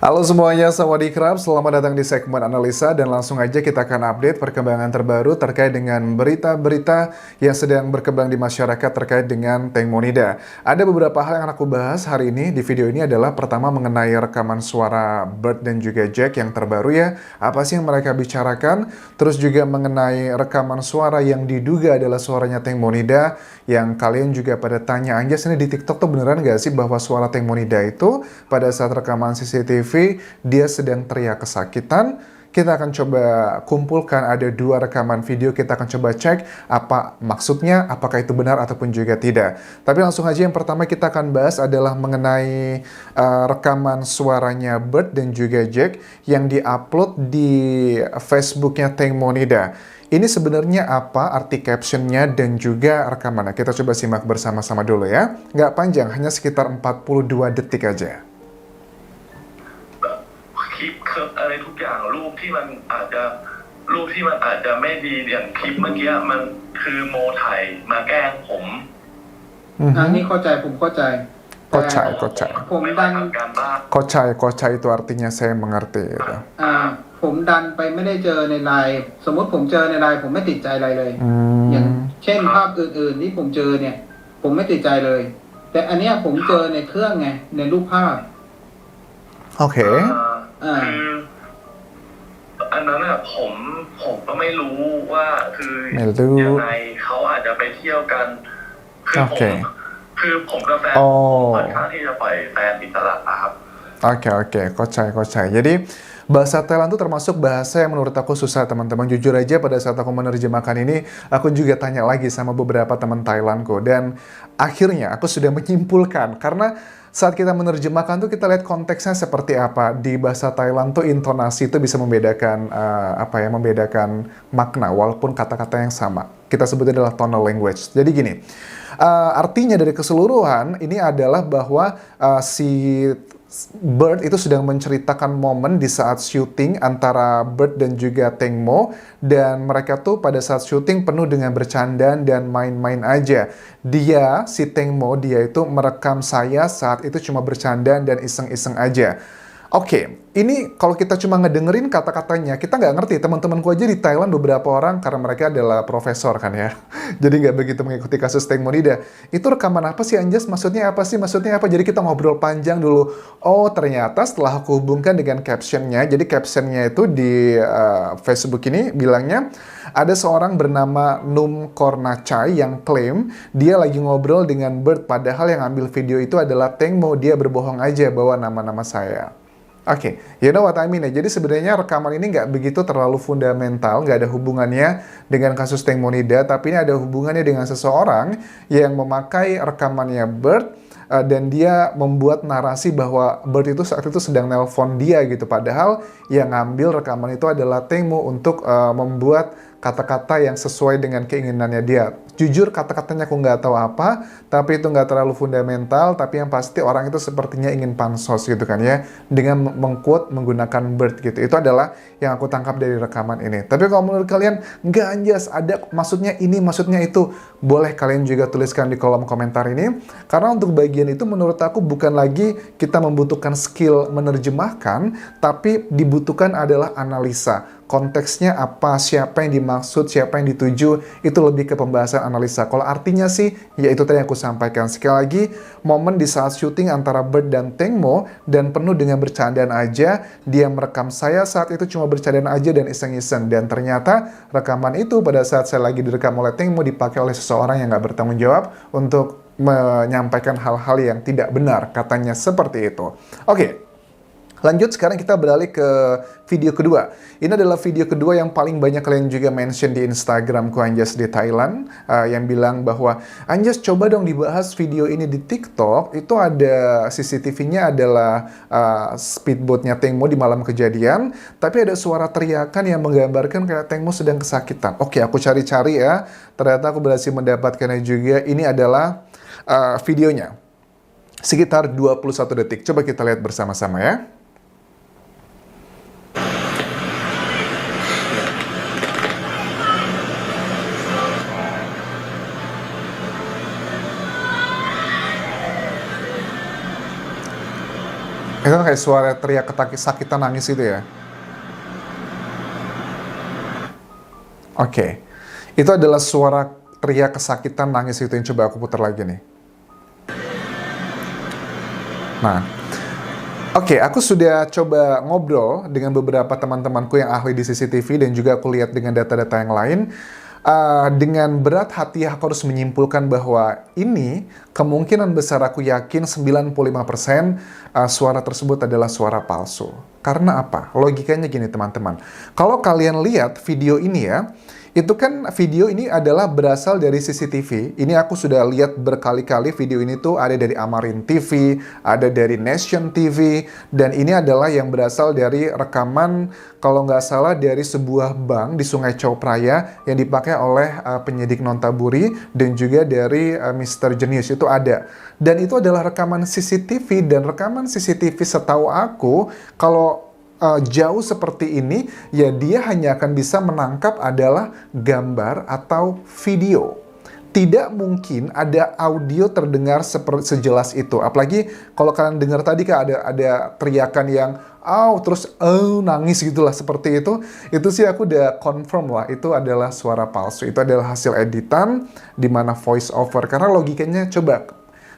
Halo semuanya, sawadee-krab. Selamat datang di segmen analisa dan langsung aja kita akan update perkembangan terbaru terkait dengan berita-berita yang sedang berkembang di masyarakat terkait dengan Teng Monida. Ada beberapa hal yang akan aku bahas hari ini di video ini adalah pertama mengenai rekaman suara Bert dan juga Jack yang terbaru ya. Apa sih yang mereka bicarakan? Terus juga mengenai rekaman suara yang diduga adalah suaranya Teng Monida yang kalian juga pada tanya, Anjas ini di TikTok tuh beneran gak sih bahwa suara Teng Monida itu pada saat rekaman CCTV dia sedang teriak kesakitan. Kita akan coba kumpulkan ada dua rekaman video, kita akan coba cek apa maksudnya, apakah itu benar ataupun juga tidak. Tapi langsung aja yang pertama kita akan bahas adalah mengenai rekaman suaranya Bert dan juga Jack yang diupload di Facebooknya Teng Monida. Ini sebenarnya apa arti captionnya dan juga rekamannya. Kita coba simak bersama-sama dulu ya. Nggak panjang, hanya sekitar 42 detik aja. คลิปอะไรทุกอย่างรูปที่มันอาจจะไม่ดีอย่างคลิปเมื่อกี้มันคือโมถ่ายมาแกล้งผม นี่เข้าใจผมเข้าใจ Kocai. ผมดัน การบ้าน Kocai itu artinya saya mengerti gitu. ผมดันไปไม่ได้เจอในไลน์สมมติผมเจอในไลน์ผมไม่ติดใจอะไรเลย อย่างเช่นภาพอื่นๆที่ผมเจอเนี่ยผมไม่ติดใจเลย แต่อันเนี้ยผมเจอในเครื่องไงในรูปภาพ Oke. คืออันนั้นผมก็ไม่รู้ว่าคือยังไงเขาอาจจะไปเที่ยวกันคือผมกับแฟนค่อนข้างที่จะปล่อยแฟนอิสระครับ Oke, kocai. Jadi bahasa Thailand itu termasuk bahasa yang menurut aku susah teman-teman. Jujur aja pada saat aku menerjemahkan ini, aku juga tanya lagi sama beberapa teman Thailandku. Dan akhirnya aku sudah menyimpulkan, karena saat kita menerjemahkan tuh kita lihat konteksnya seperti apa. Di bahasa Thailand tuh intonasi itu bisa membedakan membedakan makna walaupun kata-kata yang sama. Kita sebutnya adalah tonal language. Jadi gini, artinya dari keseluruhan ini adalah bahwa si Bert itu sedang menceritakan momen di saat syuting antara Bert dan juga Teng Mo, dan mereka tuh pada saat syuting penuh dengan bercandaan dan main-main aja. Dia, si Teng Mo, dia itu merekam saya saat itu cuma bercandaan dan iseng-iseng aja. Oke, ini kalau kita cuma ngedengerin kata-katanya, kita nggak ngerti. Teman-temanku aja di Thailand beberapa orang, karena mereka adalah profesor kan ya. Jadi nggak begitu mengikuti kasus Teng Monida. Itu rekaman apa sih Anjas? Maksudnya apa sih? Maksudnya apa? Jadi kita ngobrol panjang dulu. Oh ternyata setelah aku hubungkan dengan captionnya, jadi captionnya itu di Facebook ini bilangnya, ada seorang bernama Num Kornachai yang klaim dia lagi ngobrol dengan Bert, padahal yang ambil video itu adalah Teng Mo. Dia berbohong aja bawa nama-nama saya. Oke, you know what I mean ya. Jadi sebenarnya rekaman ini nggak begitu terlalu fundamental, nggak ada hubungannya dengan kasus Teng Monida, tapi ini ada hubungannya dengan seseorang yang memakai rekamannya Bert dan dia membuat narasi bahwa Bert itu saat itu sedang nelpon dia gitu. Padahal yang ngambil rekaman itu adalah Teng Mo untuk membuat kata-kata yang sesuai dengan keinginannya dia. Jujur kata-katanya aku nggak tahu apa, tapi itu nggak terlalu fundamental, tapi yang pasti orang itu sepertinya ingin pansos gitu kan ya, dengan mengquote menggunakan Bert gitu. Itu adalah yang aku tangkap dari rekaman ini. Tapi kalau menurut kalian, nggak Anjas, ada maksudnya ini, maksudnya itu, boleh kalian juga tuliskan di kolom komentar ini, karena untuk bagian itu menurut aku bukan lagi kita membutuhkan skill menerjemahkan, tapi dibutuhkan adalah analisa. Konteksnya apa, siapa yang dimaksud, siapa yang dituju, itu lebih ke pembahasan analisa. Kalau artinya sih, ya itu tadi yang aku sampaikan. Sekali lagi, momen di saat syuting antara Bert dan Teng Mo, dan penuh dengan bercandaan aja, dia merekam saya saat itu cuma bercandaan aja dan iseng-iseng. Dan ternyata rekaman itu pada saat saya lagi direkam oleh Teng Mo dipakai oleh seseorang yang nggak bertanggung jawab untuk menyampaikan hal-hal yang tidak benar, katanya seperti itu. Oke. Lanjut, sekarang kita beralih ke video kedua. Ini adalah video kedua yang paling banyak kalian juga mention di Instagramku Anjas di Thailand, yang bilang bahwa Anjas coba dong dibahas video ini di TikTok. Itu ada CCTV-nya adalah speedboatnya Teng Mo di malam kejadian, tapi ada suara teriakan yang menggambarkan kayak Teng Mo sedang kesakitan. Oke, aku cari-cari ya. Ternyata aku berhasil mendapatkannya juga. Ini adalah videonya. Sekitar 21 detik. Coba kita lihat bersama-sama ya. Itu kan kayak suara teriak kesakitan nangis itu ya. Oke. Itu adalah suara teriak kesakitan nangis itu yang coba aku putar lagi nih. Nah, oke, aku sudah coba ngobrol dengan beberapa teman-temanku yang ahli di CCTV dan juga aku lihat dengan data-data yang lain. Dengan berat hati aku harus menyimpulkan bahwa ini kemungkinan besar aku yakin 95% suara tersebut adalah suara palsu. Karena apa? Logikanya gini teman-teman. Kalau kalian lihat video ini ya, itu kan video ini adalah berasal dari CCTV. Ini aku sudah lihat berkali-kali video ini tuh ada dari Amarin TV, ada dari Nation TV, dan ini adalah yang berasal dari rekaman kalau nggak salah dari sebuah bank di Sungai Chow Phraya yang dipakai oleh penyidik Nontaburi dan juga dari Mr. Genius itu ada. Dan itu adalah rekaman CCTV dan rekaman CCTV setahu aku kalau jauh seperti ini, ya dia hanya akan bisa menangkap adalah gambar atau video. Tidak mungkin ada audio terdengar sejelas itu. Apalagi kalau kalian dengar tadi kan ada teriakan yang terus nangis gitulah seperti itu. Itu sih aku udah confirm lah itu adalah suara palsu. Itu adalah hasil editan di mana voice over. Karena logikanya coba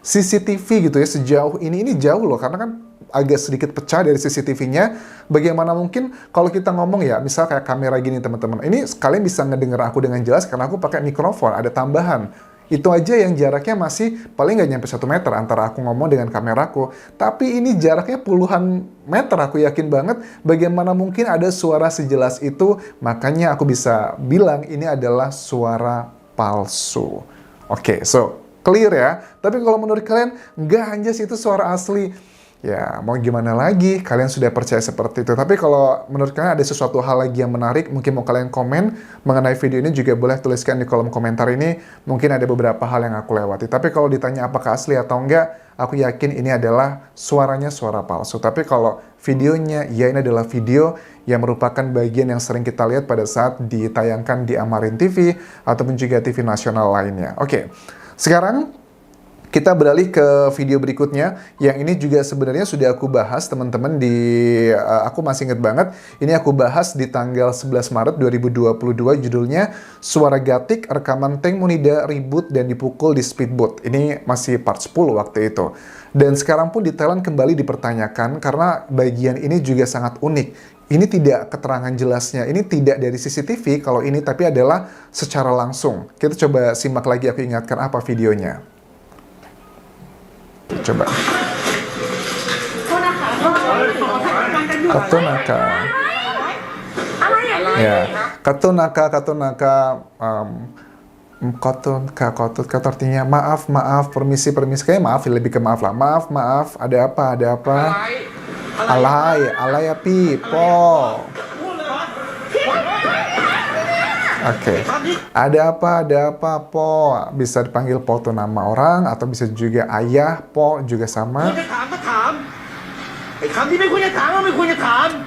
CCTV gitu ya sejauh ini jauh loh karena kan agak sedikit pecah dari CCTV-nya. Bagaimana mungkin kalau kita ngomong ya, misal kayak kamera gini teman-teman. Ini kalian bisa ngedenger aku dengan jelas karena aku pakai mikrofon, ada tambahan. Itu aja yang jaraknya masih paling nggak nyampe 1 meter antara aku ngomong dengan kameraku. Tapi ini jaraknya puluhan meter, aku yakin banget. Bagaimana mungkin ada suara sejelas itu, makanya aku bisa bilang ini adalah suara palsu. Oke, so clear ya. Tapi kalau menurut kalian, nggak Anjas itu suara asli. Ya, mau gimana lagi, kalian sudah percaya seperti itu. Tapi kalau menurut kalian ada sesuatu hal lagi yang menarik, mungkin mau kalian komen mengenai video ini juga boleh tuliskan di kolom komentar ini. Mungkin ada beberapa hal yang aku lewati. Tapi kalau ditanya apakah asli atau enggak, aku yakin ini adalah suaranya suara palsu. Tapi kalau videonya, ya ini adalah video yang merupakan bagian yang sering kita lihat pada saat ditayangkan di Amarin TV ataupun juga TV nasional lainnya. Oke, sekarang kita beralih ke video berikutnya, yang ini juga sebenarnya sudah aku bahas teman-teman aku masih inget banget, ini aku bahas di tanggal 11 Maret 2022, judulnya Suara Gatik, Rekaman Tank Monida Ribut dan Dipukul di Speedboat. Ini masih part 10 waktu itu. Dan sekarang pun di Thailand kembali dipertanyakan, karena bagian ini juga sangat unik. Ini tidak keterangan jelasnya, ini tidak dari CCTV kalau ini, tapi adalah secara langsung. Kita coba simak lagi, aku ingatkan apa videonya. Coba. Katonaka. Ya, katonaka katonaka artinya maaf, permisi. Kayak maaf, lebih ke maaf lah. Maaf, ada apa? Alay api, po. Oke, ada apa, po. Bisa dipanggil po itu nama orang, atau bisa juga ayah, po juga sama.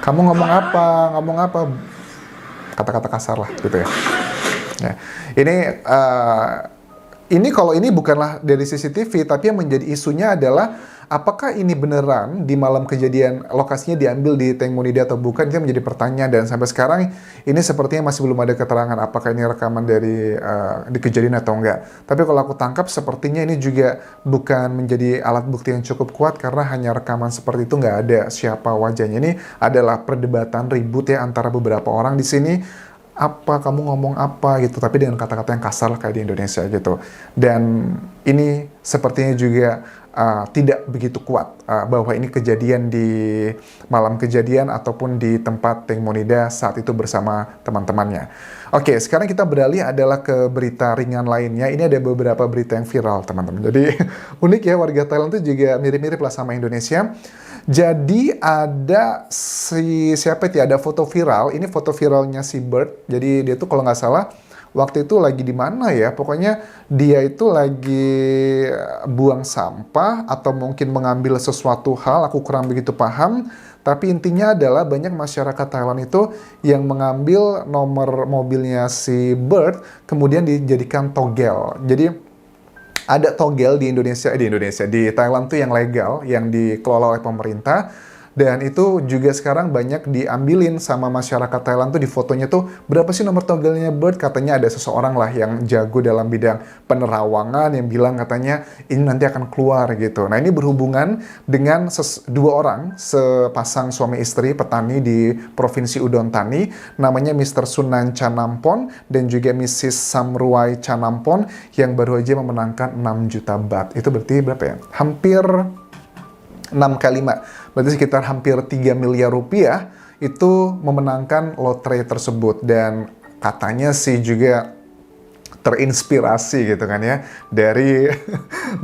Kamu ngomong apa? Kata-kata kasar lah, gitu ya. Ya. Ini kalau ini bukanlah dari CCTV, tapi yang menjadi isunya adalah apakah ini beneran di malam kejadian lokasinya diambil di Tank Monida atau bukan, itu menjadi pertanyaan. Dan sampai sekarang ini sepertinya masih belum ada keterangan apakah ini rekaman dari di kejadian atau enggak. Tapi kalau aku tangkap sepertinya ini juga bukan menjadi alat bukti yang cukup kuat, karena hanya rekaman seperti itu, nggak ada siapa wajahnya. Ini adalah perdebatan ribut ya antara beberapa orang di sini. Apa kamu ngomong apa gitu, tapi dengan kata-kata yang kasar lah kayak di Indonesia gitu. Dan ini sepertinya juga tidak begitu kuat bahwa ini kejadian di malam kejadian ataupun di tempat Tank Monida saat itu bersama teman-temannya. Oke, sekarang kita beralih adalah ke berita ringan lainnya. Ini ada beberapa berita yang viral teman-teman. Jadi unik ya, warga Thailand itu juga mirip-mirip lah sama Indonesia. Jadi ada ada foto viral, ini foto viralnya si Bird. Jadi dia tuh kalau nggak salah waktu itu lagi di mana ya, pokoknya dia itu lagi buang sampah atau mungkin mengambil sesuatu hal, aku kurang begitu paham. Tapi intinya adalah banyak masyarakat Thailand itu yang mengambil nomor mobilnya si Bird, kemudian dijadikan togel. Jadi ada togel di Thailand tuh yang legal, yang dikelola oleh pemerintah. Dan itu juga sekarang banyak diambilin sama masyarakat Thailand tuh di fotonya tuh, berapa sih nomor toggelnya Bird? Katanya ada seseorang lah yang jago dalam bidang penerawangan yang bilang katanya ini nanti akan keluar gitu. Nah ini berhubungan dengan dua orang, sepasang suami istri petani di Provinsi Udon Thani, namanya Mr. Sunan Chanampon dan juga Mrs. Samruai Chanampon yang baru aja memenangkan 6 juta baht. Itu berarti berapa ya? Hampir 6 kali 5. Berarti sekitar hampir 3 miliar rupiah itu memenangkan lotre tersebut. Dan katanya sih juga terinspirasi gitu kan ya dari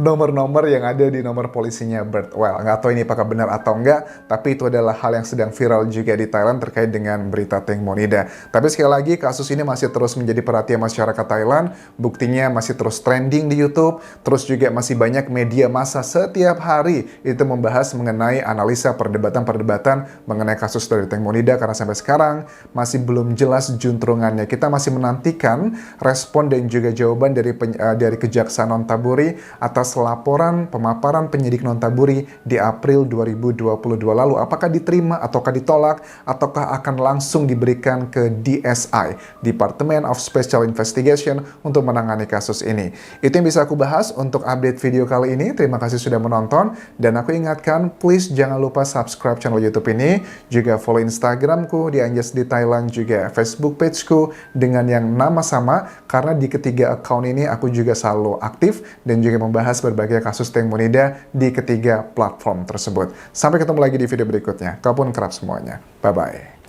nomor-nomor yang ada di nomor polisinya Bird. Well, nggak tahu ini apakah benar atau enggak, tapi itu adalah hal yang sedang viral juga di Thailand terkait dengan berita Teng Monida. Tapi sekali lagi kasus ini masih terus menjadi perhatian masyarakat Thailand, buktinya masih terus trending di YouTube, terus juga masih banyak media massa setiap hari itu membahas mengenai analisa perdebatan-perdebatan mengenai kasus dari Teng Monida, karena sampai sekarang masih belum jelas juntrungannya. Kita masih menantikan respon dan juga jawaban dari Kejaksaan Nonthaburi atas laporan pemaparan penyidik Nonthaburi di April 2022 lalu. Apakah diterima ataukah ditolak, ataukah akan langsung diberikan ke DSI, Department of Special Investigation, untuk menangani kasus ini. Itu yang bisa aku bahas untuk update video kali ini. Terima kasih sudah menonton, dan aku ingatkan, please jangan lupa subscribe channel YouTube ini, juga follow Instagramku di Anjas di Thailand, juga Facebook pageku dengan yang nama sama, karena di ketiga account ini aku juga selalu aktif dan juga membahas berbagai kasus Teng Monida di ketiga platform tersebut. Sampai ketemu lagi di video berikutnya. Kau pun kerap semuanya. Bye-bye.